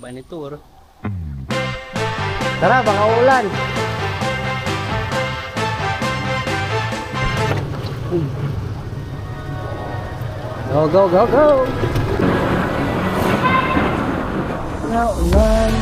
Banitur. Tara, baka ulan. Go, go, go, go. Ulan.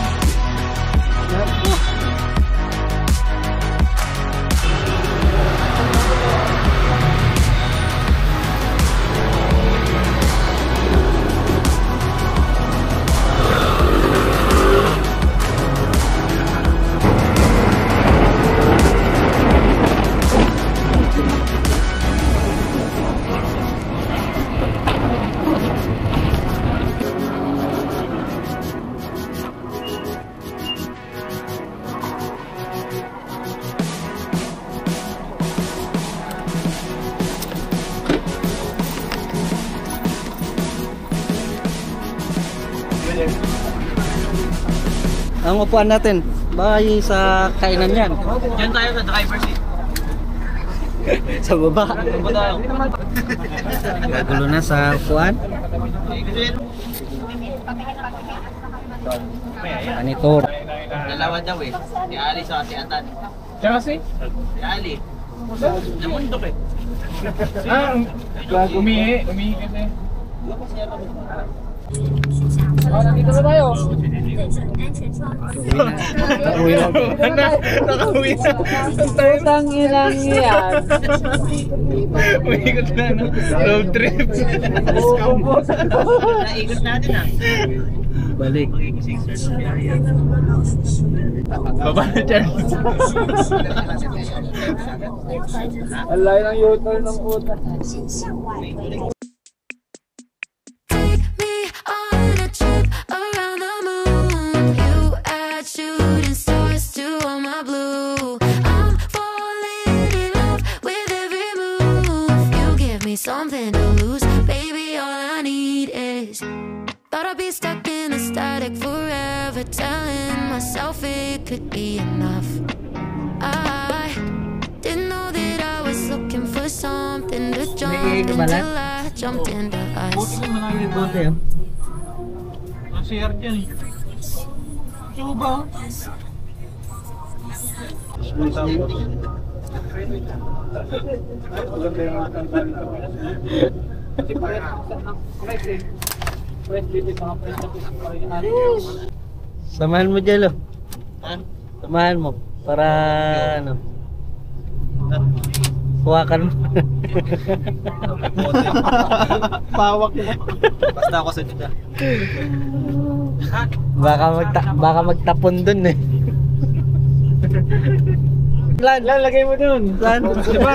Ang upuan natin, bakit sa kainan yan? Diyan tayo sa driver seat. Sa baba. Gagulo na sa upuan. Anitor. Dalawa daw eh. Si Ali sa si Atan. Siya kasi? Si Ali. Namundok eh. Umihi kasi. Nandito na tayo. Nakauwi na. Nakauwi na. Tutang ilang yan. Umiikot na, no? Road trip. Naikot natin ah. Balik. Baba na Charles. Ang layo ng U-turn ng puta. Something to lose, baby, all I need is thought I'd be stuck in a static forever, telling myself it could be enough. I didn't know that I was looking for something to jump until I jumped into us. Ang CR dyan eh. Suba. Samahan mo dyan, oh. Samahan mo. Para ano. Huwakan mo. Pawak mo. Basta ako sa dito. Baka magtapon dun eh. Lan, lagay mo dun. Lan. Diba?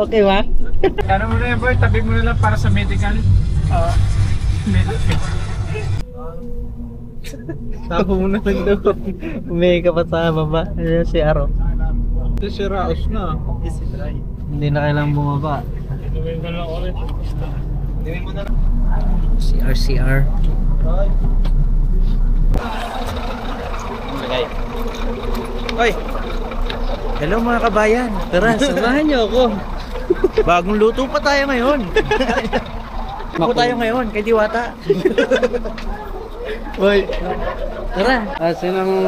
Okay ba? Ano mo na yun, boy? Tabi mo na lang para sa medical. Tapo mo na lang daw. Umihi ka pa sa baba. Ayan si Aro. Ito si Raos na. Hindi na kailangang bumaba. Gawin ko lang ulit. Diwin mo na. CR. Lagay. Hoy! Hello mga kabayan. Tara, samahan niyo ako. Bagong luto pa tayo ngayon. Luto tayo ngayon kay Diwata. Hoy! Tara! Sinang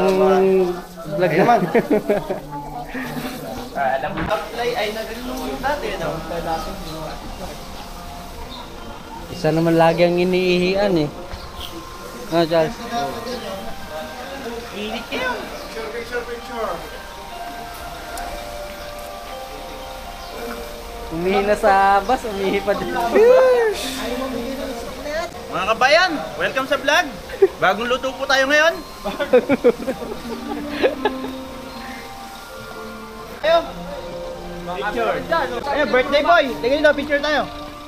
vlog naman? Alam mo, apply ay nagulong dati, no? Isa naman lagi ang iniihian eh. Ah, Charles. Init kayo. Umihi na sa bus, umihi pa din. Mga kabayan, welcome sa vlog. Bagong luto po tayo ngayon. Ayo. Picture. Ayo, birthday boy. Tingnan nyo, picture tayo.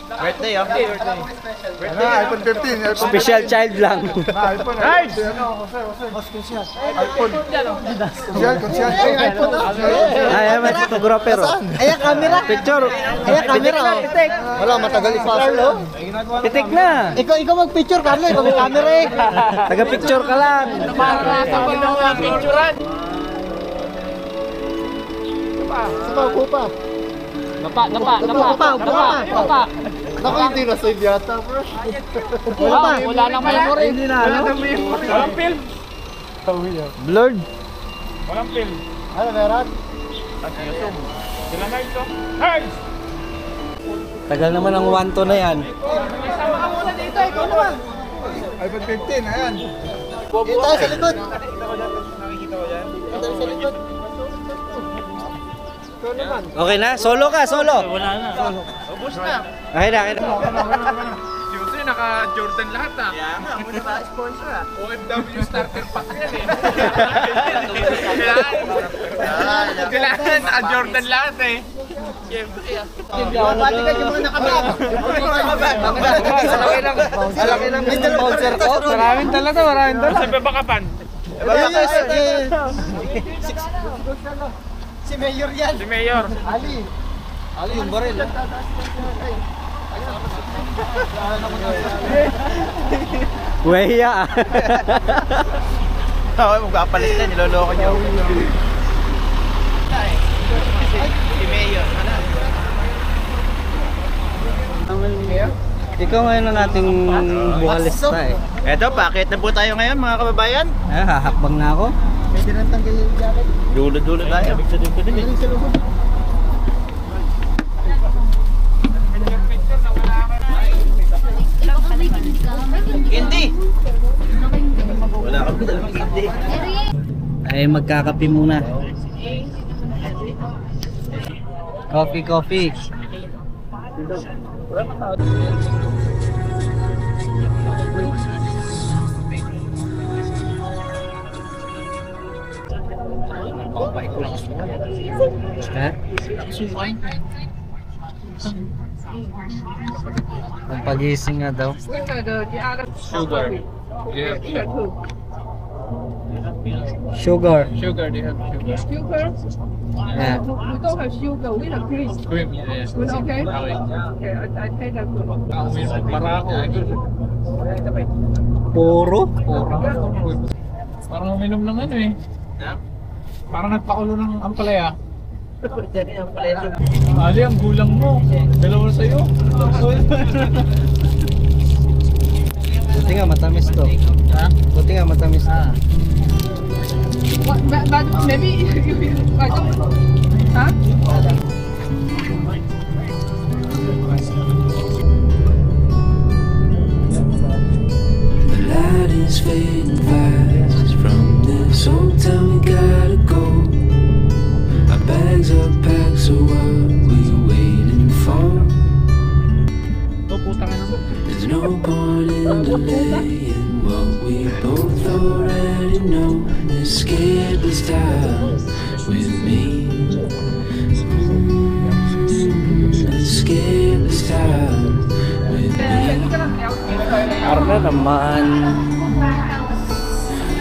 Birthday, oh. Birthday. iPhone 15, iPhone Special child lang. iPhone. Cards! iPhone. Konsyal. iPhone na. Ay, may photographer. Ayan, camera. Picture. Ayan, camera. Titik. Wala, matagal ipasok. Titik na. Ikaw mag-picture, Carlo. Ikaw may camera eh. Taga-picture ka lang. Sa pagkupa. Napa. Naku, hindi na save yata, bro. Wala nang memory. Hindi na, ano? Walang film. Blurred. Walang film. Ano, meron? Sila na ito. Hey! Tagal naman ang 1-2 na yan. iPhone 15, ayan. Dito tayo sa likod. Okay na? Solo ka, solo. Wala na. Ubus na. Okay na, okay na. Kasi naka-Jordan lahat ah. Kaya nga, muna pa sponsor ah. OFW starter pack yan eh. Kailangan naka-Jordan lahat eh. Balikan yung mga nakabag. Alaki lang yung bouncer ko. Maraming dala to, maraming dala. Sa babakapan. Si Mayor yan. Si Mayor. Ali. Ali yung baril. Weya. Oo, magpapalit na, niloloko niyo. Si Mayor. Ikaw ngayon na nating bukalista eh. Eto, paakit na po tayo ngayon mga kababayan. Eh, hahakbang na ako. Pwede nang tanggal yung jacket. Dulo-dulo tayo. Galing sa loob. Hindi. Wala kami dalang hindi. Ay, magkakape muna. Coffee. Ha? Ang pagising nga daw. Sugar. Sugar. Sugar, they have sugar. Sugar? Yeah. We don't have sugar, we have cream. Cream, yes. Okay? Okay. Okay, I take that one. Para ako. Puro? Parang uminom ng ano eh. Parang nagpakulo ng ampalaya. Ali, ang gulang mo. Dalawa sa'yo. Buti nga matamis to. Ha? Buti nga matamis to. But maybe I don't. Huh? The light is fading fast. From this old town we gotta go. Our bags are packed, so what we waiting for? There's no point in delaying what we both already know. Escape this time with me. Escape this time with me. Karna naman.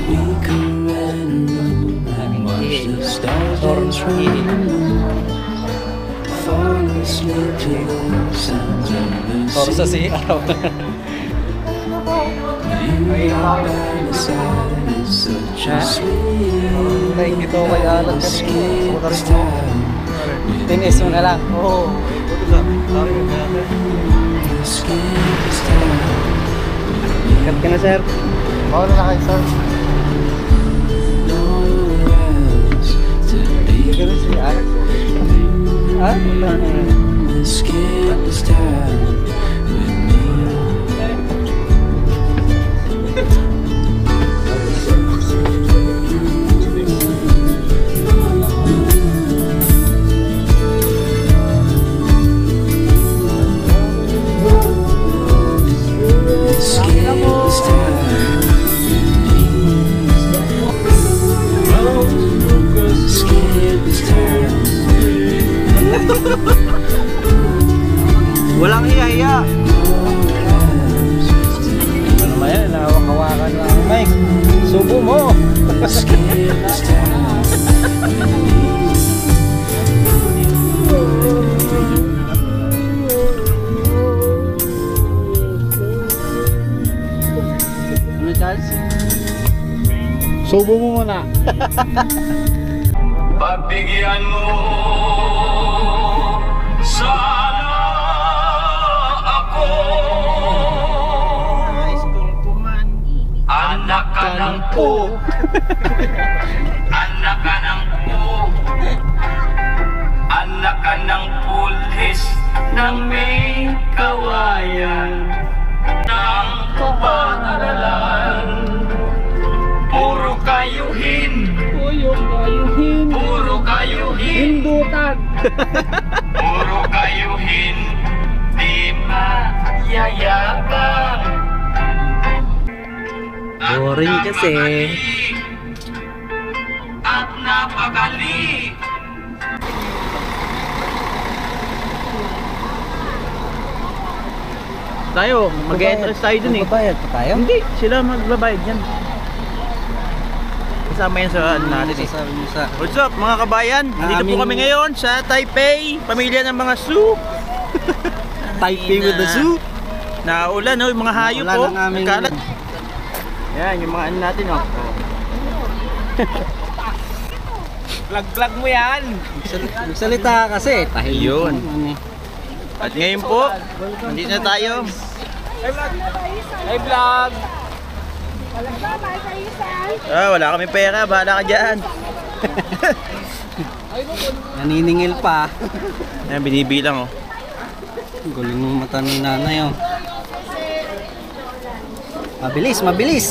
We can rent a room and watch the stars dance from the moon. Fall asleep to the sounds of the Toro sa sea. siyaw. You are by my side, it's such a sweet Like ito kay Alan kanina. escape Suka this rin mo. time. Tinis mo na lang. Oo. Escape this time. Cut ka na, sir. Bawal na kayo, sir. Nowhere else to be. Ganun si Alan. Ah, wala na. Escape this time with me. Escape this time with me. Escape this time. Walang hiya-hiya. Ano naman yan? Nakawak-hawakan lang ang mic. Subo mo. Escape this time with me. Ano, Charles? Subo mo muna. Pagbigyan mo sana ako po. Anak ka ng po. Anak ka ng pulis ng may kawayan ng pag-aralan. Puro kayuhin. Puro kayuhin. Hindutan. Puro kayuhin. Di mayayabang. Boring kasi. At napakali. Tayo, mag-entrance tayo dun eh. Magbabayad pa tayo? Hindi, sila magbabayad yan. Kasama yan sa ano natin eh. Sasabi mo sa... What's up mga kabayan? Dito po kami ngayon sa Taipei, pamilya ng mga Sioux. Taipei with the Sioux. Naulan oh, yung mga hayop po. Naulan ang aming- Nagkalat. Yan, yung mga ano natin oh. Vlog mo yan. Magsalita kasi. Ayun. At ngayon po, nandito na tayo. Hey vlog. Wala kami pera, bahala ka dyan. Naniningil pa. Yan, binibilang oh. Guling ng mata ni nanay oh. Mabilis, mabilis.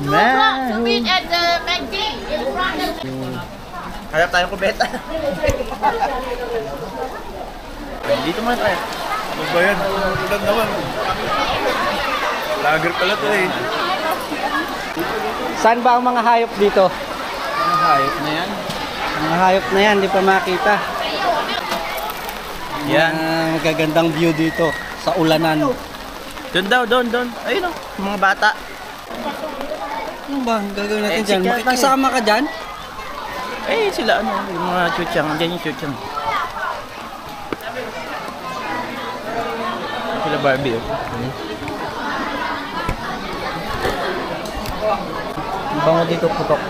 Man. Harap tayong kubeta. Dito muna tayo. Ano ba yan? Ulan naman. Lager pala to eh. Saan ba ang mga hayop dito? Ano hayop na yan? Mga hayop na yan, di pa makita. Yan. Magagandang view dito sa ulanan. Doon daw, doon. Ayun oh, mga bata. Ano ba ang gagawin natin Eh, dyan? sige, Makikasama ka dyan? Eh, sila ano, yung mga chuchang. Diyan yung chuchang. Sila Barbie oh. Ang bango dito putok.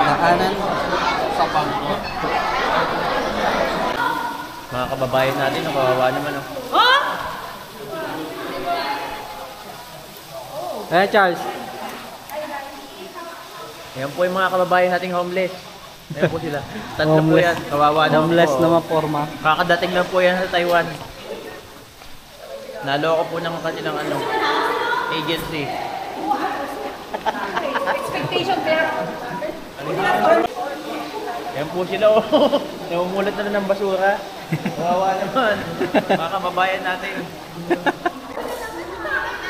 Daanan. Mga kababayan natin, oh, kawawa naman oh. Charles. Ayan po yung mga kababayan nating homeless. Ayan po sila. Tatlo po Homeless. yan. Kawawa naman Homeless po. na maporma. Kakadating lang po yan sa Taiwan. Naloko po ng kanilang ano, agency. Expectation there. Ayan po sila oh. Namumulat na ng basura. Kawawa naman. Mga kababayan natin.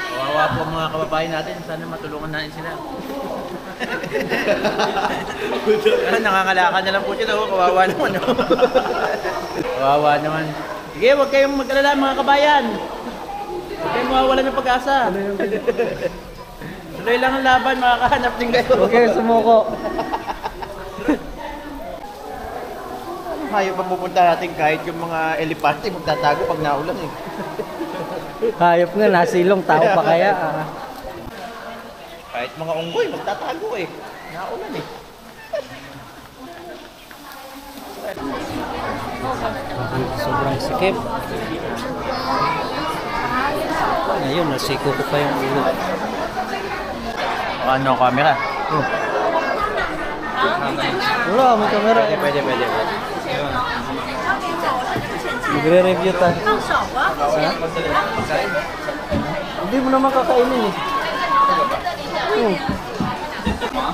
Kawawa po mga kababayan natin. Sana matulungan natin sila. Nangangalakal na lang po sila oh. Kawawa naman oh. Kawawa naman. Sige, huwag kayong mag-alala mga kabayan. Huwag kayong mawawala ng pag-asa. Tuloy lang ang laban, makakahanap din kayo. Okay, sumuko. Hayop ang pupunta natin kahit yung mga elepante magtatago pag naulan eh. Hayop nga, nasilong. Tao pa kaya. Kahit mga unggoy magtatago eh. Naulan eh. Sobrang sikip. Ayun, nasiko ko pa yung ulo. Ano, camera? Wala, may camera. Pwede. Magre-review tayo. Hindi mo naman kakainin eh.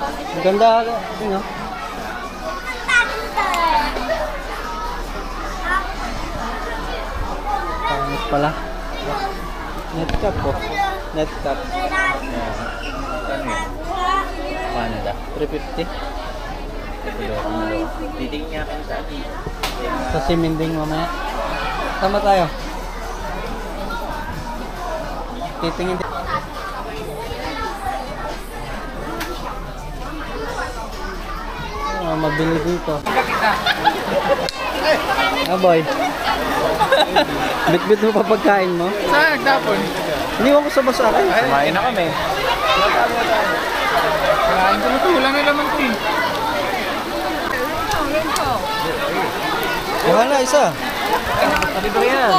Ang ganda ako. Tingnan. Pangit pala. Netcap po. Netcap. Paano da? 350. Titingin niya kayo sa atin. Sa siminding mamaya. Sama tayo. Titingin din. Mabili dito. Boy. Bit-bit mo pa pagkain mo? Saan nagtapon? Iniwan ko sa basa akin. Kumain na kami. Kailangan ko na to. Wala na naman to eh. Kuha na isa. Sabi ko yan.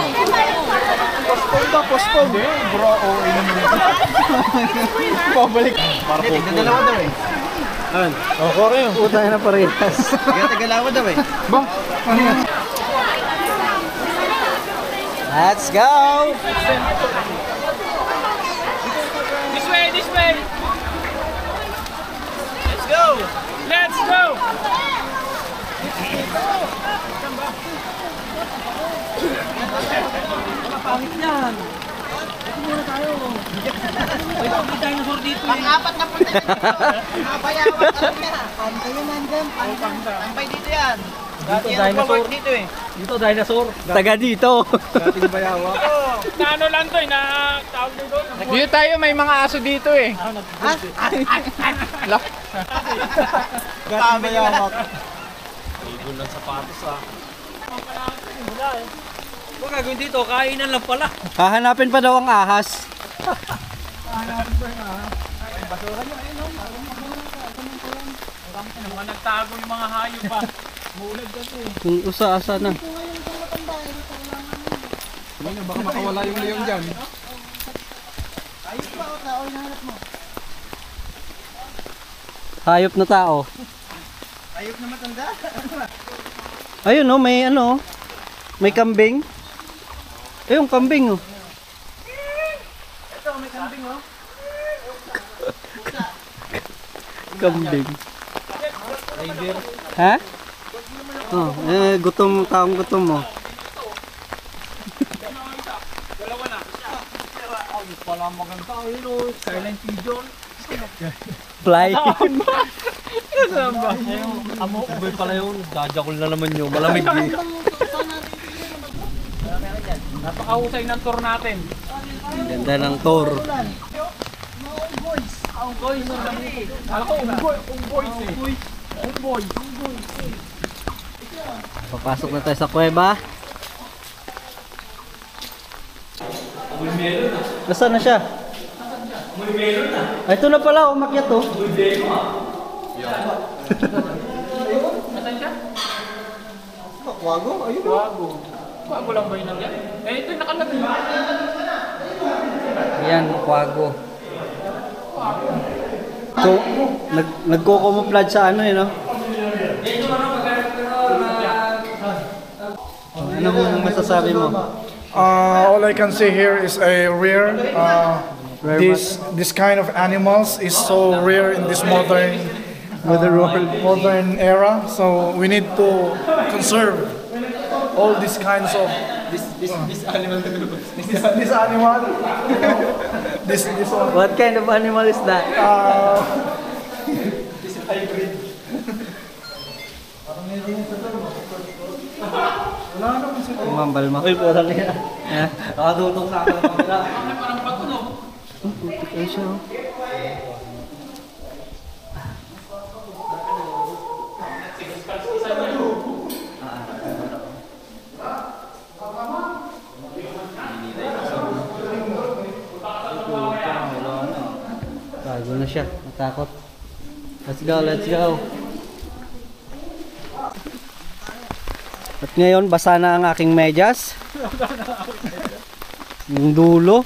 Postpone ba? Postpone. Bro, oo. Pabalik. Para po. Nagdalawa daw eh. O, kuha kayo. Puta na parehas. Kaya tagalawa daw eh. Ba? Ano yan? Let's go! This way, this way. Let's go! Let's go. Pang-apat na punta dito. Napayawan ka lang yan. Pantay yan nandyan. Pantay dito yan. Dati yan nagpa-work dito eh. Dito, dinosaur. Taga dito. Dating bayawa. Na ano lang to, na tawag dito. Dito tayo, may mga aso dito eh. Dating bayawak. Huwag gagawin dito, kainan lang pala. Hahanapin pa daw ang ahas. Mga nagtago yung mga hayop pa. Kung usa-asa na. Baka makawala yung leon dyan. Hayop na tao. Ayok na matanda. Ayun oh, may ano, may kambing. Ayun, kambing oh. Ito, may kambing oh. Kambing. Ha? Oh, gutom, taong gutom mo. Pala maganda yun o. Silent pigeon. Fly. Saan ba? Amo, ubay pala yun. Dajakol na naman yun. Malamig eh. Napakahusay ng tour natin. Ganda ng tour. Unggoy. Alam ko, unggoy eh. Unggoy. Papasok na tayo sa kuweba. Nasaan na siya? Ay, ito na pala, umakyat to. Wago, ayun. Bago. Bago lang ba yun nandiyan? Eh, ito yung nakalagay. Yan, kwago. So, nagko-camouflage sa ano no? Ano mo masasabi mo? All I can say here is a rare. This kind of animals is so rare in this modern era. So we need to conserve all these kinds of this animal. This one. What kind of animal is that? This is hybrid. Mambal mo. Uy, purang niya. Nakatutong sa akin. Parang bato no? Putik na siya. Bago na siya. Natakot. Let's go, let's go. At ngayon, basa na ang aking medyas. Yung dulo.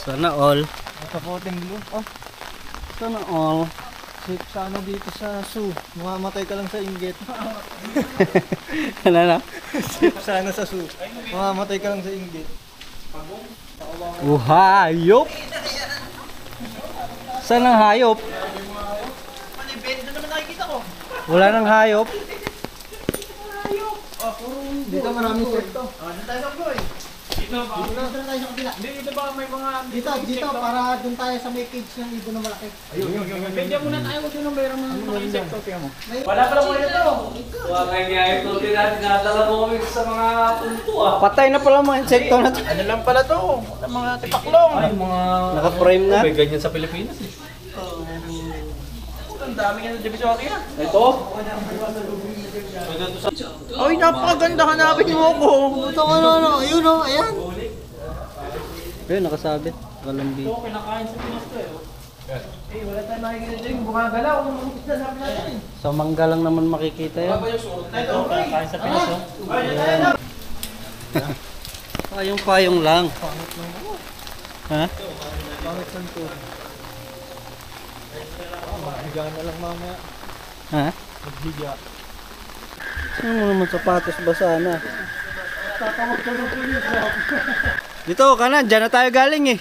Sana all. Kapoting blue. Oh, Sana all. safe sana dito sa zoo. Mamamatay ka lang sa inggit. Ano na? Safe sana sa zoo. Mamamatay ka lang sa inggit. Hayop! Saan ang hayop? Dito naman nakikita ko. Wala nang hayop. Dito maraming sekto. Dito tayo sa blue eh. Dito tayo sa kabila. Dito ba may mga... Dito, para dun tayo sa may cage ng ibon na malaki. Pwede muna tayo kung sino mayroong mga insekto. Tingnan mo. Wala pala mo ito. Patay na pala mga insekto na to. Ano lang pala to? Mga tipaklong. Naka-frame na. Ganyan sa Pilipinas eh. Ang dami nga na divisory ah. Ito? Ay, napakaganda, hanapin mo ako. Ito ano, ayun o, ayan. Ayun, nakasabit. Kalambing. Ito, kinakain sa Pinas to eh. Eh, wala tayong makikita dyan. Yung bumagalaw. Ang isda sabi natin. Sa mangga lang naman makikita yan. Ito, kinakain sa Pinas oh. Payong-payong lang. Ha? Maghiga na lang mamaya. Ha? Maghiga. Ano mo naman sapatos basa na? Dito, kanan. Diyan na tayo galing eh.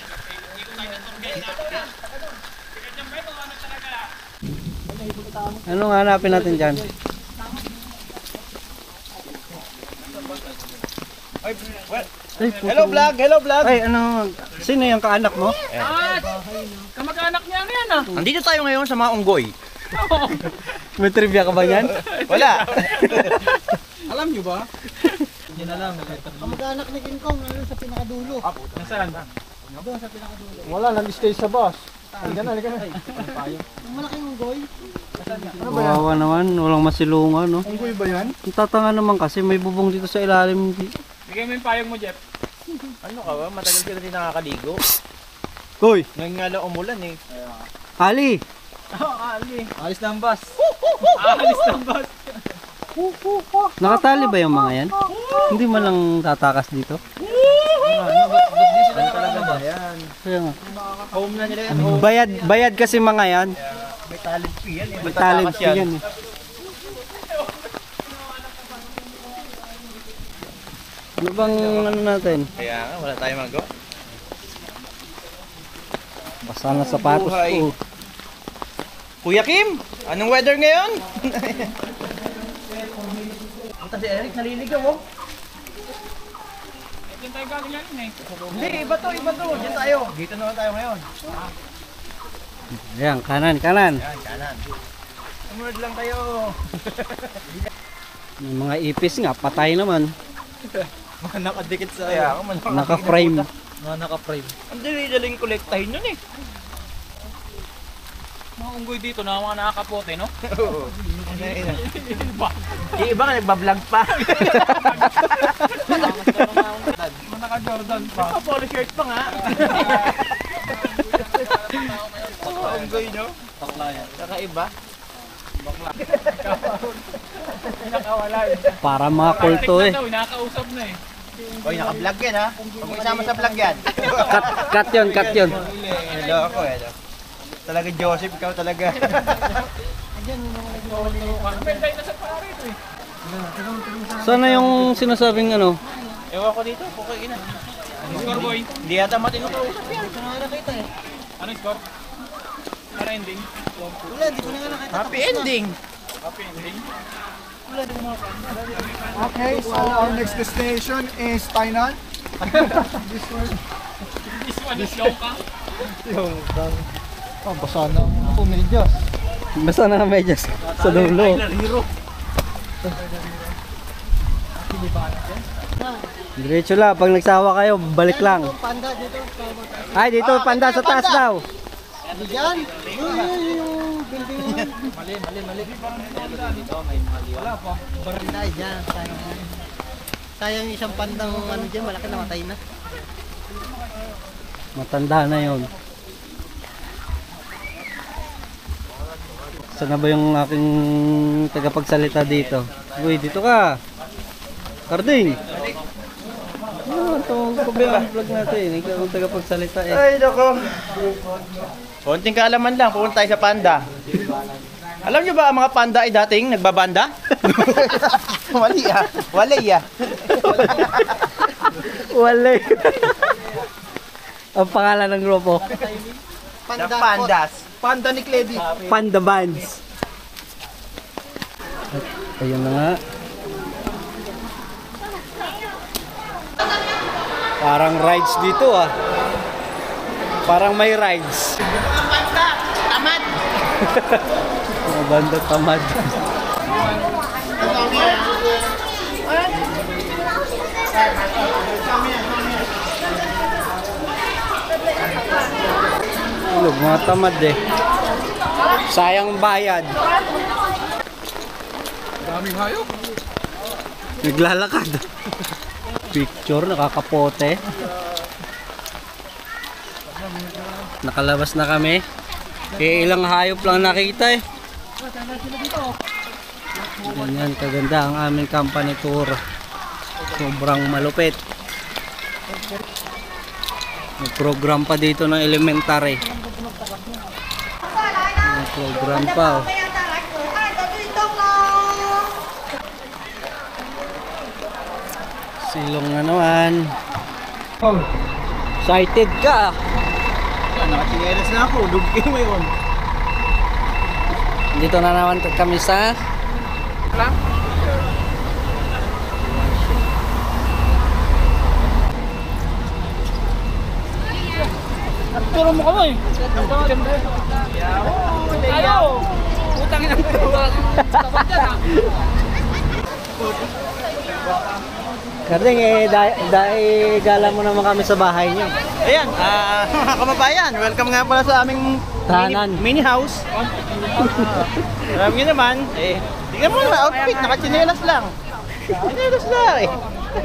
Anong hanapin natin dyan? Hello vlog! Hello vlog! Ay, ano? Sino yung kaanak mo? Kamag-anak niya na yan ah. Nandito tayo ngayon sa mga unggoy. May trivia ka ba yan? Wala! Alam nyo ba? Kamag-anak ni King Kong, nandun sa pinakadulo. Nasaan? Wala, nag-stay sa bus. Halika na, halika na. Ang malaking unggoy. Kawawa naman, walang masilungan, no? Unggoy ba yan? Ang tatanga naman kasi may bubong dito sa ilalim. Bigay mo yung payong mo, Jeff. Ano ka ba? Matagal ka na din nakakaligo. Hoy! Ngayon nga lang umulan eh. Ali! Alis na ang bus. Alis ng bus. Nakatali ba yung mga yan? Hindi man lang tatakas dito? Kaya nga. Home na nila yan. Bayad kasi mga yan. May talent fee yan eh. May talent fee yan eh. Ano bang ano natin? Kaya nga, wala tayong magawa. Basa na sapatos Buhay. ko. Kuya Kim, anong weather ngayon? Punta si Eric, naliligaw oh. Diyan tayo galing yan eh. Hindi, iba to. Diyan tayo. Dito naman tayo ngayon. Ayan, kanan. Yan, kanan. Sumunod lang tayo. Yung mga ipis nga, patay naman. Mga nakadikit sa... Kaya ako, Naka-frame. Mga naka-frame. Ang dali-daling kolektahin nun eh. Mga unggoy dito na mga nakakapote, no? Oo. Yung iba nga nagbablog pa. Mga naka-Jordan pa. Naka-polo shirt pa nga. Unggoy no? Bakla yan. Kakaiba. Nakawala eh. Para mga kulto eh. Nakakausap na eh. Oy, naka-vlog yan ha. Huwag mo isama sa vlog yan. Cut yun. Hello ako eh. Talaga Joseph, ikaw talaga. Penday na sa pare ito eh. Sana yung sinasabing ano? Ewan ko dito, pukain na. Score boy. Hindi yata matino ka usap yan. Ito na nga nakita eh. Ano yung score? Para ending? Wala, di ko na nga nakita. Happy ending. Happy ending? Okay, so our next destination is Tainan. This one is Yongka. Oh, basa na ako, medyas. Basta na medyas sa dulo. Diretso lang, pag nagsawa kayo, balik lang. Panda dito. Ay, dito, panda sa taas daw. Diyan. Yung building mo. Mali. Panda dyan. Sayang isang pandang ano dyan, malaki namatay na. Matanda na yon. Saan na ba yung aking tagapagsalita dito? Uy, dito ka. Carding. Ano itong problema ang vlog natin? Ikaw ang tagapagsalita eh. Ay, nako. Konting kaalaman lang, pupunta tayo sa panda. Alam nyo ba ang mga panda ay dating nagbabanda? Wali ah. Wala. Ang pangalan ng grupo. The Pandas. Panda ni Cledy. Panda Bands. Ayun na nga. Parang rides dito ah. Parang may rides. Panda, tamad. Mga banda tamad. Tulog, mga tamad eh. Sayang bayad. Daming hayop. Naglalakad. Picture, nakakapote. nakalabas na kami. Ilang hayop lang nakita eh. Ganyan kaganda ang aming company tour. Sobrang malupit. May program pa dito ng elementary. May program pa oh. Silong na naman. Excited ka. Nakachinelas na ako, dugay mo yun. Dito na naman kami sa Turo mo kamo eh. Ayaw! Utang ng turo. Karding gala mo naman kami sa bahay niyo. Ayan, mga kababayan, welcome nga pala sa aming Tahanan. mini house. Alam niyo naman, tingnan mo na outfit, nakachinelas lang. Chinelas lang eh.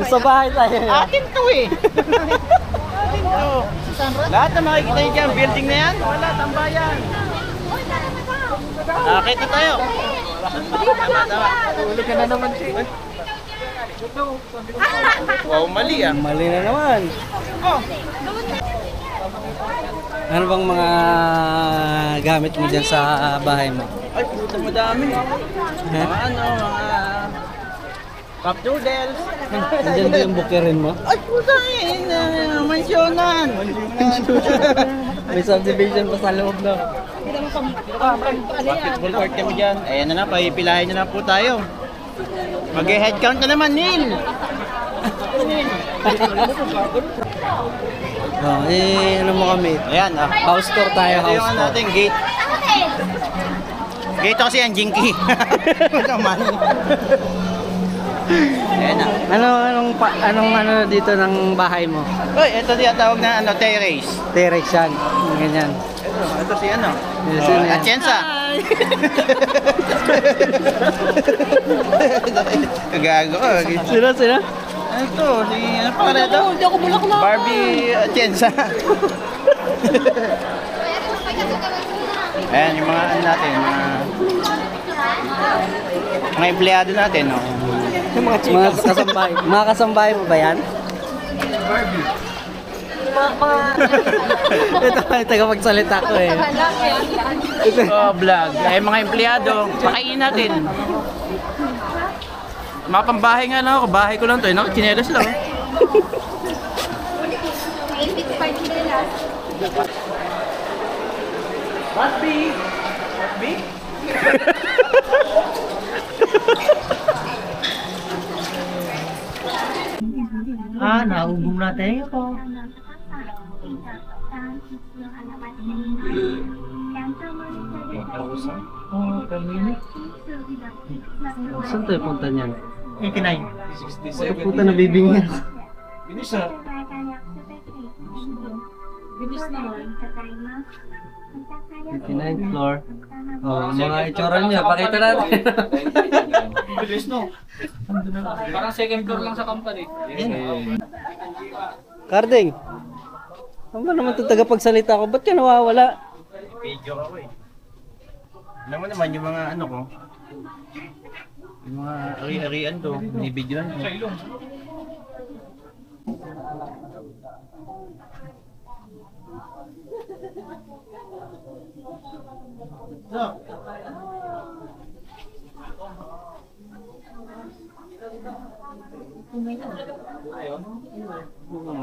Sa bahay tayo. Akin to eh. Akin to. Lahat na makikita niyo dyan, building na yan, wala, tambayan. Akit na tayo. Tulog ka na naman siya. Wow, mali ah. Mali na naman. Ano bang mga gamit mo dyan sa bahay mo? Ay, puto madami. Mga ano, mga cup noodles. Nandiyan ba yung bukirin mo? Ay, puta eh, mansyonan. May subdivision pa sa loob na. Basketball court kami dyan. Ayan na na, pahipilahin na po tayo. Mag-head count na naman, Neil. Ano mo kami? Ayan, House tour tayo, ito house yung tour. natin gate. Gate kasi yan, Jinky. Naman. Ayan na. Anong dito ng bahay mo? Uy, ito tinatawag na terrace. Terrace yan. Ganyan. Ito si ano? Sino yan? Atienza. Kagago ka. Sino? Ano to? Si ano pa rin ito? Hindi ako bulak na. Barbie Atienza. Ayan, yung mga ano natin, mga empleyado natin, no? Yung mga chicas. Mga kasambahay. Mga kasambahay mo ba yan? Barbie. Ito, tagapagsalita ko eh. Oh, vlog. Ay, mga empleyado, pakainin natin. Mga pambahay nga lang ako, bahay ko lang to, chinelas lang. Barbie! Barbie? Naugong natin ito. Saan tayo punta niyan? 89. Ito punta na bibingin. Bilis na. Bilis naman. 59th floor. Oh, mga itsura niya, pakita natin. Bilis no. Parang second floor lang sa company. Carding, ano ba naman ito tagapagsalita ko? Ba't ka nawawala? Video ako eh. Alam mo naman yung mga ano ko. Yung mga ari-arian to, binibidyoan ko. Sa ilong.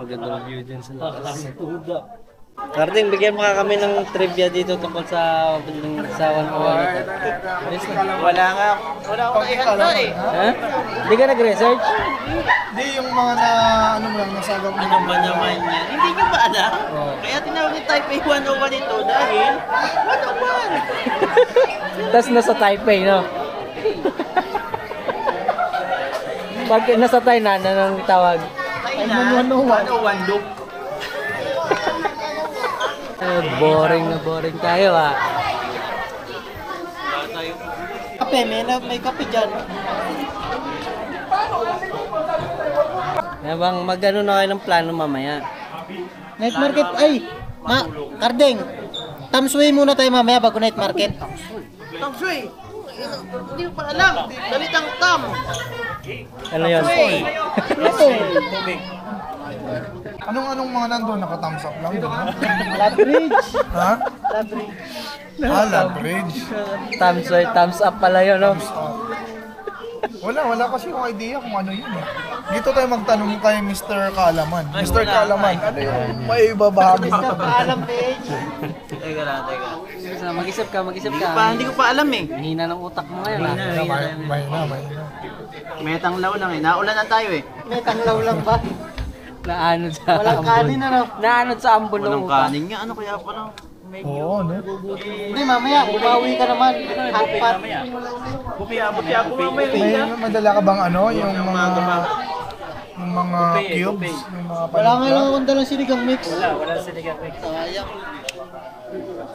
Magandang view dyan sa labas. Carding, bigyan mo ka kami ng trivia dito tungkol sa 101. Wala akong ihanda eh. Ha? Hindi ka nag-research? Hindi yung mga na ano mo lang nasagap mo. Ano ba naman yan? Hindi nyo ba alam? Kaya tinawag ni Taipei 101 ito dahil 101. Tapos nasa Taipei, no? Pag nasa Tainan, anong tawag? Tainan, 101 loop. Boring na boring tayo ah. Kape, may kape dyan. Bang mag-ano na kayo ng plano mamaya? Night market, ay! Kardeng, Tamsway muna tayo mamaya bago night market. Tamsway! Hindi ko pa alam. Dalitang tam. Ano yun? Anong mga nandun? Naka-thumbs up lang. Labridge. Ha? Labridge. Thumbs up pala yun, no? Wala kasi akong idea kung ano yun eh. Dito tayo magtanong kay Mr. Kaalaman. Mr. Kaalaman, ano yung may ibabahagi? Mr. Paalam page. Teka lang. Mag-isip ka. Hindi ko pa alam eh. Hina ng utak mo ngayon, ha? Mahina. May tanglaw lang eh. Naulanan tayo eh. May tanglaw lang ba? Naanod sa Walang kanin ano? Naanod sa ambon ng Walang utak. kanin nga. Ano kaya pa lang? Oo, no? Hindi, mamaya, umawi ka naman. Hotpot. Bupi ako mamaya. May madala ka bang ano? Yung mga cubes? Yung mga Wala nga lang akong dalang sinigang mix. Wala sinigang mix. Sayang.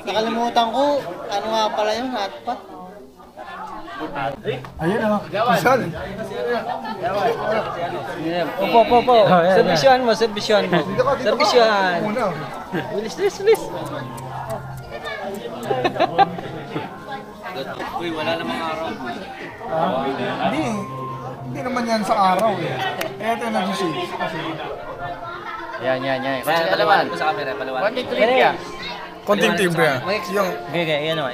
Nakalimutan ko, ano nga pala yung hotpot? Ayun na. Kasal. Opo. Servisyohan mo. Servisyohan. Muna. Bilis. Uy, wala namang araw. Hindi naman yan sa araw eh. Kaya ito yung nag-shades. Yan. Palawan. Sa camera, palawan. Konting trivia. Konting timbre yan. Yung, Okay, yan o.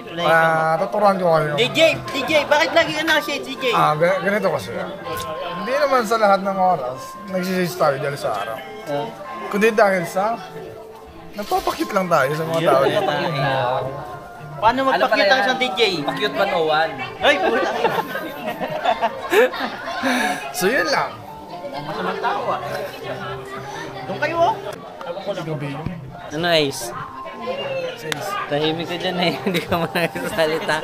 tuturuan ko kayo. DJ, bakit lagi ka naka-shade, DJ? Ganito kasi. Hindi naman sa lahat ng oras, nagsishades tayo dahil sa araw. Kundi dahil sa, nagpapakit lang tayo sa mga tao. Paano magpakita ang isang DJ? Cute 101. Ay, puta. So yun lang. Masamang tao ah. Doon kayo oh. Gabi yun. Ano, Ace? Tahimik ka dyan eh. Hindi ka man nagsasalita.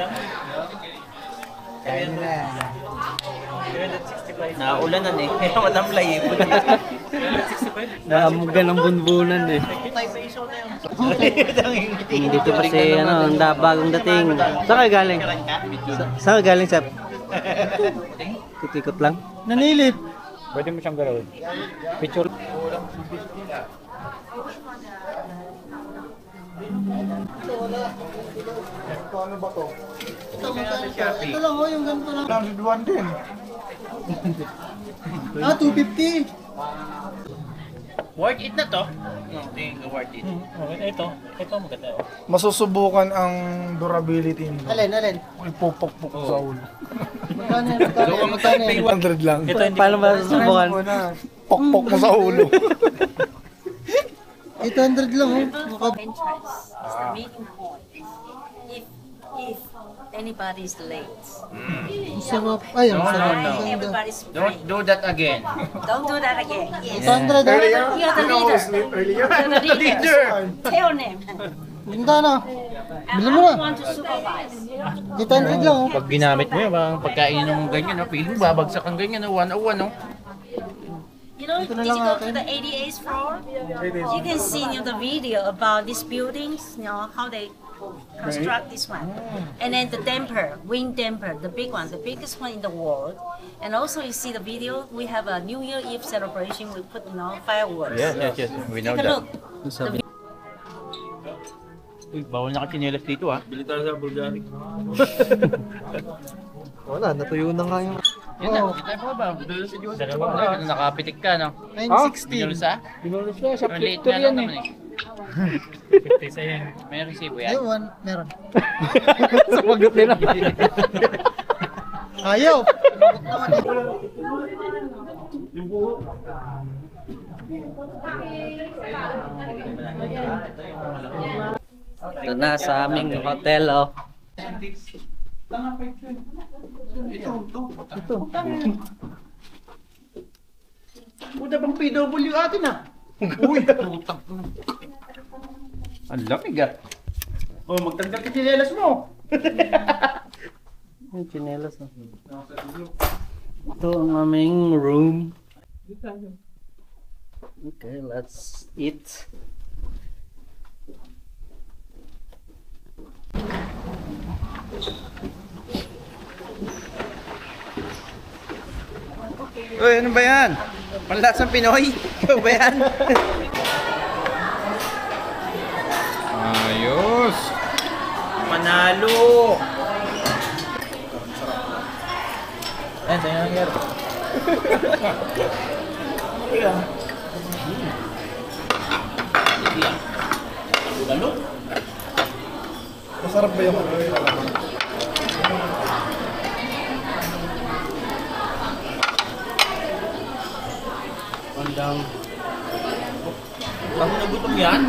Naulanan eh. Kaya matamlay eh. Naamuga ng bunbunan eh. Dito pa si ano, ang bagong dating. Saan ka galing? Saan ka galing, Sep? Titikot lang? Nanilip. Pwede mo siyang gawin. Picture. Ano ba to? Ito lang oh, yung ganito lang. 101 din. 250. Worth it na to? Tingin ko worth it. Ito maganda. Masusubukan ang durability nito. Alin? Ipupukpuk sa ulo. Magkano? 100 lang. Paano ba susubukan? Pokpok mo sa ulo. 800 lang oh. entrance is the meeting point. If anybody is late, Sarap. Ay, ang sarap. everybody's Don't free. do that again. Don't do that again. Yes. 800 Earlier, You're the you leader. sleep earlier. You're the leader. Tell them. Ganda na. And Bili I mo na. want to supervise. 800 lang oh. Pag ginamit mo yun, parang pagkain ng ganyan, no? Feeling babagsak ang ganyan, no? 101, no? You know, did you go to the 88th floor? You can see in the video about these buildings, you know, how they construct this one. And then the damper, wind damper, the big one, the biggest one in the world. And also you see the video, we have a New Year Eve celebration, we put, you know, fireworks. Yes. We know Take a that. look. Uy, bawal na ka-chinelas dito, ah. Bili tayo sa Bulgari. Wala, natuyo na nga yung... Yun na, kita pa ba? Doon sa Diyos. Nakapitik ka, no? 916. Ginulos, ah? Ginulos ka, sa Late picture na yan lang eh. naman eh. May resibo yan? Meron. Sumagot nila. Ayaw. Ito na sa aming hotel, oh. Puta bang PW atin, ah? Uy, putang. Ang lamig, ah. Oh, magtanggal ka chinelas mo. Yung chinelas, oh. Ito ang aming room. Okay, let's eat. Uy, ano ba yan? Panlasang Pinoy? Ikaw ba yan? Ayos! Panalo! Ayan, sa'yo nangyari. Lalo? Masarap ba yung alamang? Bandang. Bago nagutom yan?